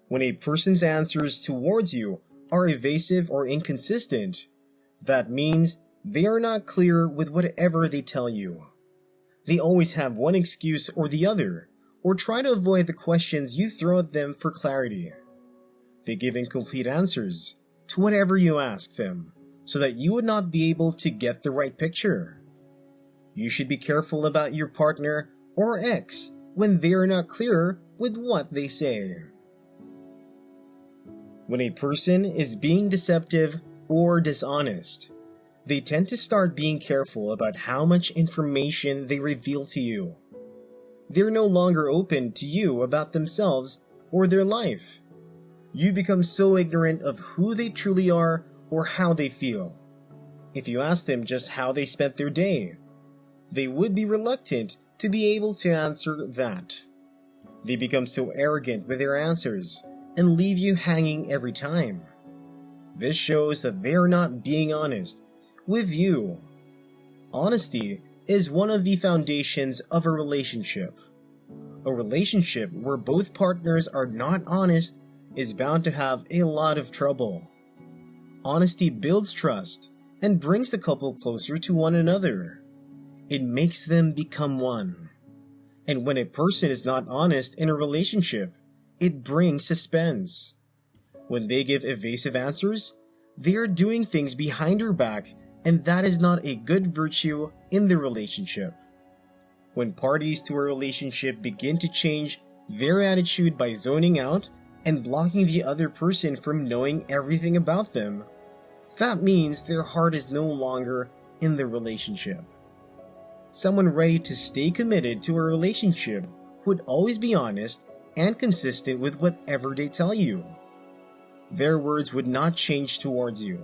When a person's answers towards you are evasive or inconsistent, that means they are not clear with whatever they tell you. They always have one excuse or the other, or try to avoid the questions you throw at them for clarity. They give incomplete answers to whatever you ask them, so that you would not be able to get the right picture. You should be careful about your partner or ex when they are not clear with what they say. When a person is being deceptive or dishonest, they tend to start being careful about how much information they reveal to you. They're no longer open to you about themselves or their life. You become so ignorant of who they truly are or how they feel. If you ask them just how they spent their day, they would be reluctant to be able to answer that. They become so arrogant with their answers and leave you hanging every time. This shows that they are not being honest with you. Honesty is one of the foundations of a relationship. A relationship where both partners are not honest is bound to have a lot of trouble. Honesty builds trust and brings the couple closer to one another. It makes them become one. And when a person is not honest in a relationship, it brings suspense. When they give evasive answers, they are doing things behind your back, and that is not a good virtue in the relationship. When parties to a relationship begin to change their attitude by zoning out and blocking the other person from knowing everything about them, that means their heart is no longer in the relationship. Someone ready to stay committed to a relationship would always be honest and consistent with whatever they tell you. Their words would not change towards you,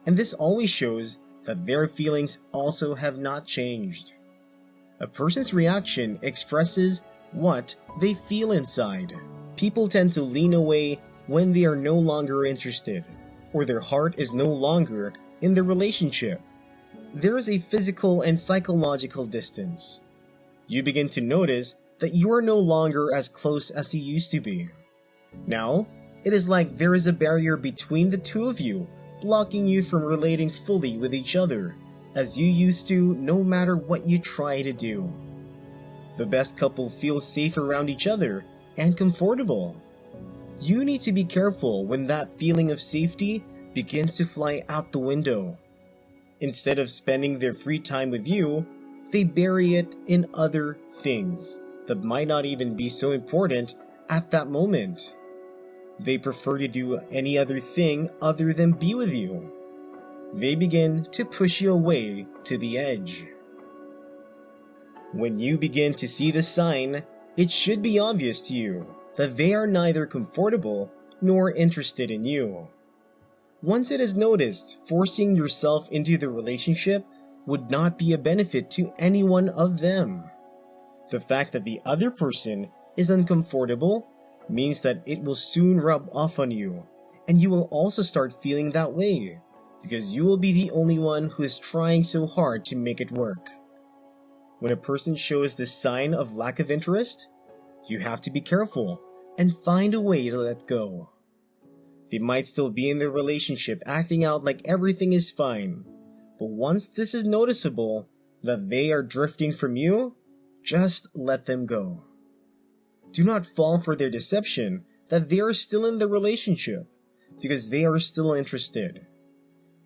and this always shows that their feelings also have not changed. A person's reaction expresses what they feel inside. People tend to lean away when they are no longer interested, or their heart is no longer in the relationship. There is a physical and psychological distance. You begin to notice that you are no longer as close as you used to be. Now, it is like there is a barrier between the two of you, blocking you from relating fully with each other, as you used to no matter what you try to do. The best couple feels safe around each other and comfortable. You need to be careful when that feeling of safety begins to fly out the window. Instead of spending their free time with you, they bury it in other things that might not even be so important at that moment. They prefer to do any other thing other than be with you. They begin to push you away to the edge. When you begin to see the sign, it should be obvious to you that they are neither comfortable nor interested in you. Once it is noticed, forcing yourself into the relationship would not be a benefit to any one of them. The fact that the other person is uncomfortable means that it will soon rub off on you, and you will also start feeling that way, because you will be the only one who is trying so hard to make it work. When a person shows this sign of lack of interest, you have to be careful and find a way to let go. They might still be in their relationship acting out like everything is fine, but once this is noticeable that they are drifting from you, just let them go. Do not fall for their deception that they are still in the relationship, because they are still interested.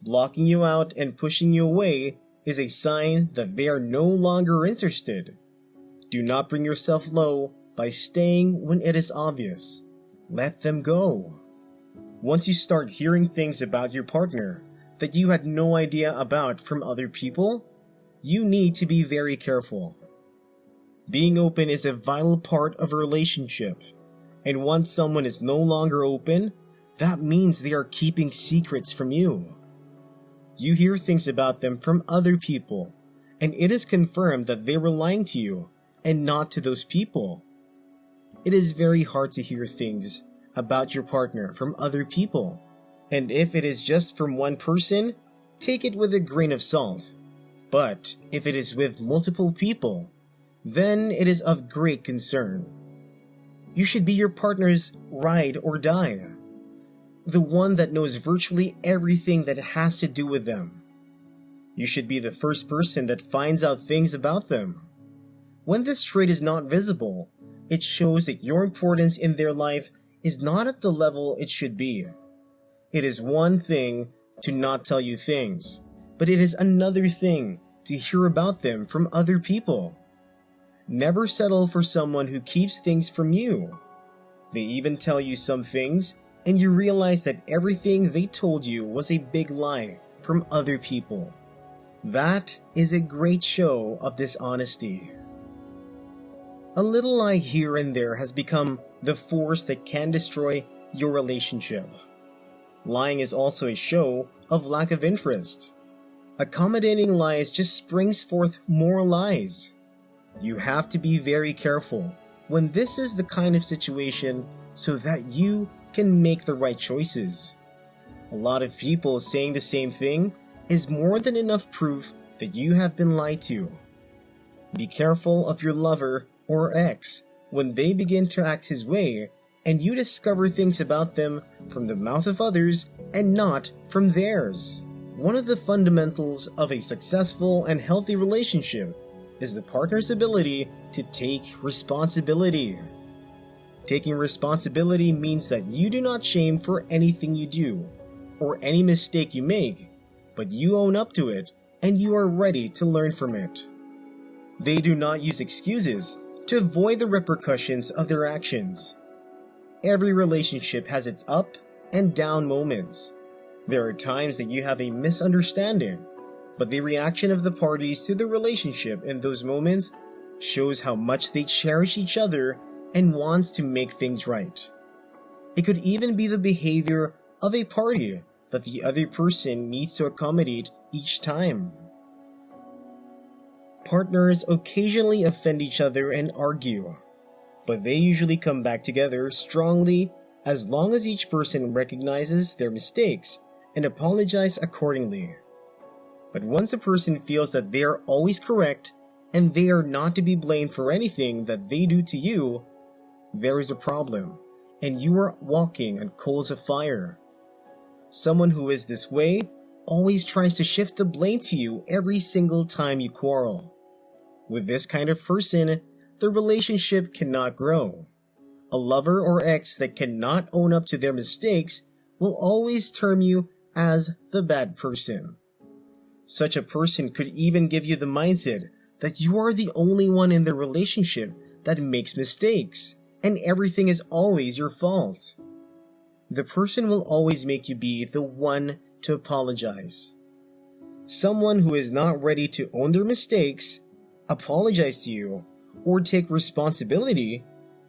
Blocking you out and pushing you away is a sign that they are no longer interested. Do not bring yourself low by staying when it is obvious. Let them go. Once you start hearing things about your partner that you had no idea about from other people, you need to be very careful. Being open is a vital part of a relationship, and once someone is no longer open, that means they are keeping secrets from you. You hear things about them from other people, and it is confirmed that they were lying to you and not to those people. It is very hard to hear things about your partner from other people, and if it is just from one person, take it with a grain of salt. But if it is with multiple people, then it is of great concern. You should be your partner's ride or die. The one that knows virtually everything that has to do with them. You should be the first person that finds out things about them. When this trait is not visible, it shows that your importance in their life is not at the level it should be. It is one thing to not tell you things, but it is another thing to hear about them from other people. Never settle for someone who keeps things from you. They even tell you some things, and you realize that everything they told you was a big lie from other people. That is a great show of dishonesty. A little lie here and there has become the force that can destroy your relationship. Lying is also a show of lack of interest. Accommodating lies just springs forth more lies. You have to be very careful when this is the kind of situation so that you can make the right choices. A lot of people saying the same thing is more than enough proof that you have been lied to. Be careful of your lover or ex when they begin to act his way and you discover things about them from the mouth of others and not from theirs. One of the fundamentals of a successful and healthy relationship is the partner's ability to take responsibility. Taking responsibility means that you do not shame for anything you do or any mistake you make, but you own up to it and you are ready to learn from it. They do not use excuses to avoid the repercussions of their actions. Every relationship has its up and down moments. There are times that you have a misunderstanding, but the reaction of the parties to the relationship in those moments shows how much they cherish each other and wants to make things right. It could even be the behavior of a party that the other person needs to accommodate each time. Partners occasionally offend each other and argue, but they usually come back together strongly as long as each person recognizes their mistakes and apologizes accordingly. But once a person feels that they are always correct and they are not to be blamed for anything that they do to you, there is a problem, and you are walking on coals of fire. Someone who is this way always tries to shift the blame to you every single time you quarrel. With this kind of person, the relationship cannot grow. A lover or ex that cannot own up to their mistakes will always term you as the bad person. Such a person could even give you the mindset that you are the only one in the relationship that makes mistakes, and everything is always your fault. The person will always make you be the one to apologize. Someone who is not ready to own their mistakes, apologize to you, or take responsibility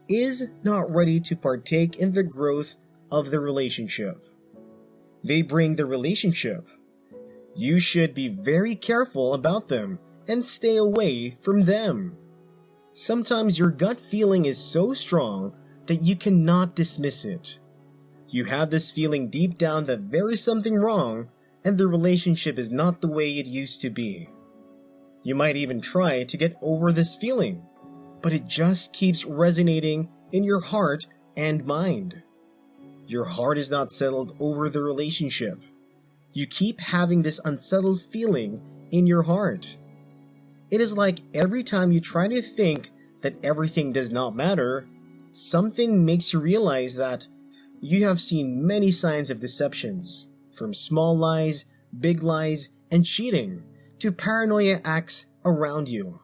is not ready to partake in the growth of the relationship. They bring the relationship. You should be very careful about them and stay away from them. Sometimes your gut feeling is so strong that you cannot dismiss it. You have this feeling deep down that there is something wrong and the relationship is not the way it used to be. You might even try to get over this feeling, but it just keeps resonating in your heart and mind. Your heart is not settled over the relationship. You keep having this unsettled feeling in your heart. It is like every time you try to think that everything does not matter, something makes you realize that you have seen many signs of deceptions, from small lies, big lies, and cheating, to paranoia acts around you.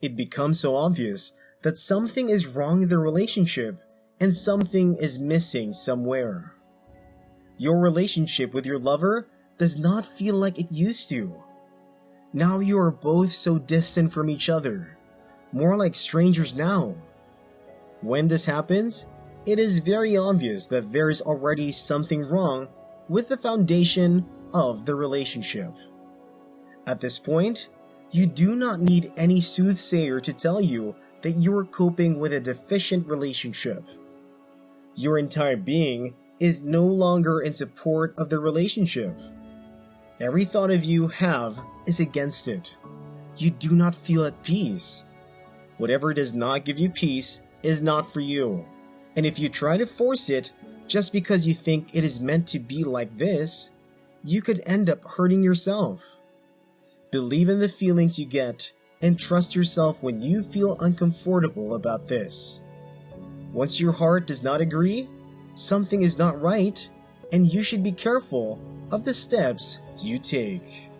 It becomes so obvious that something is wrong in the relationship and something is missing somewhere. Your relationship with your lover does not feel like it used to. Now you are both so distant from each other, more like strangers now. When this happens, it is very obvious that there is already something wrong with the foundation of the relationship. At this point, you do not need any soothsayer to tell you that you are coping with a deficient relationship. Your entire being is no longer in support of the relationship. Every thought of you have is against it. You do not feel at peace. Whatever does not give you peace is not for you. And if you try to force it just because you think it is meant to be like this, you could end up hurting yourself. Believe in the feelings you get and trust yourself when you feel uncomfortable about this. Once your heart does not agree, something is not right, and you should be careful of the steps you take.